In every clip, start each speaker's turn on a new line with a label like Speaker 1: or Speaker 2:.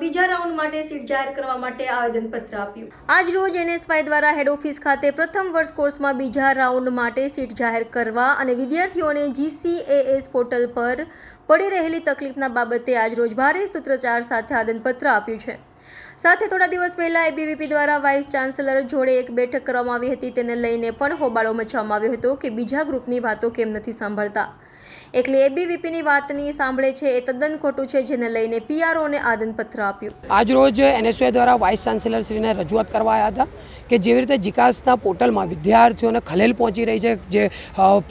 Speaker 1: બીજા રાઉન્ડ માટે સીટ જાહેર કરવા માટે આવેદનપત્ર આપ્યું। આજ રોજ NSY દ્વારા હેડ ઓફિસ ખાતે પ્રથમ વર્ષ કોર્સમાં બીજા રાઉન્ડ માટે સીટ જાહેર કરવા અને વિદ્યાર્થીઓને GCAS પોર્ટલ પર પડી રહેલી તકલીફના બાબતે આજ રોજ ભારે સૂત્રોચ્ચાર સાથે આવેદનપત્ર આપ્યું છે। સાથે થોડા દિવસ પહેલા ABVP દ્વારા વાઇસ ચાન્સેલર જોડે એક બેઠક કરવામાં આવી હતી। તેને લઈને પણ હોબાળો મચાવવામાં આવ્યો હતો કે બીજા ગ્રુપની વાતો કેમ નથી સાંભળતા, એટલે ABVPની વાતની સાંભળે છે એ તદ્દન ખોટું છે, જેને લઈને PROને આવેદનપત્ર આપ્યું।
Speaker 2: આજ રોજ NSY દ્વારા વાઇસ ચાન્સેલર શ્રીને રજૂઆત કરવા આવ્યા હતા કે જેવી રીતે જીકાસના પોર્ટલમાં વિદ્યાર્થીઓને ખલેલ પહોંચી રહી છે, જે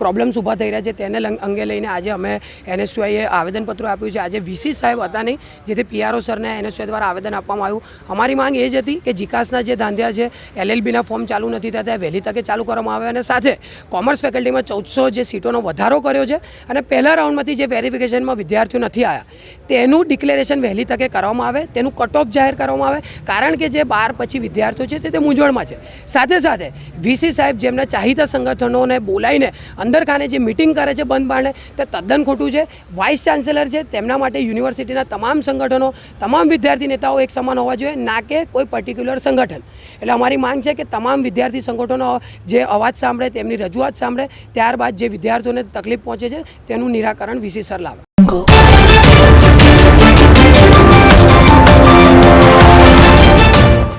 Speaker 2: પ્રોબ્લેમ્સ ઊભા થઈ રહ્યા છે તેને અંગે લઈને આજે અમે NSYએ આવેદનપત્ર આપ્યું છે। આજે VC સાહેબ હતા નહીં, જેથી PRO સરને NSY દ્વારા આવેદન આપવામાં આવ્યું। અમારી માંગ એ જ હતી કે જીકાસના જે ધાંધ્યા છે, LLBના ફોર્મ ચાલુ નથી થતા, વહેલી તકે ચાલુ કરવામાં આવે અને સાથે કોમર્સ ફેકલ્ટીમાં 1400 જે સીટોનો વધારો કર્યો છે અને પહેલા રાઉન્ડમાંથી જે વેરિફિકેશનમાં વિદ્યાર્થીઓ નથી આવ્યા તેનું ડિક્લેરેશન વહેલી તકે કરવામાં આવે, તેનું કટ ઓફ જાહેર કરવામાં આવે, કારણ કે જે 12 પછી વિદ્યાર્થીઓ છે તે મૂંઝવણમાં છે। સાથે સાથે VC સાહેબ જેમના ચાહીતા સંગઠનોને બોલાવીને અંદરખાને જે મિટિંગ કરે છે બંધ બારણે, તે તદ્દન ખોટું છે। વાઇસ ચાન્સેલર છે તેમના માટે યુનિવર્સિટીના તમામ સંગઠનો, તમામ વિદ્યાર્થી નેતાઓ એક સમાન હોવા જોઈએ, ના કે કોઈ પર્ટિક્યુલર સંગઠન। એટલે અમારી માંગ છે કે તમામ વિદ્યાર્થી સંગઠનો જે અવાજ સાંભળે, તેમની રજૂઆત સાંભળે, ત્યારબાદ જે વિદ્યાર્થીઓને તકલીફ પહોંચે છે તેનું નિરાકરણ VC સર લાવે।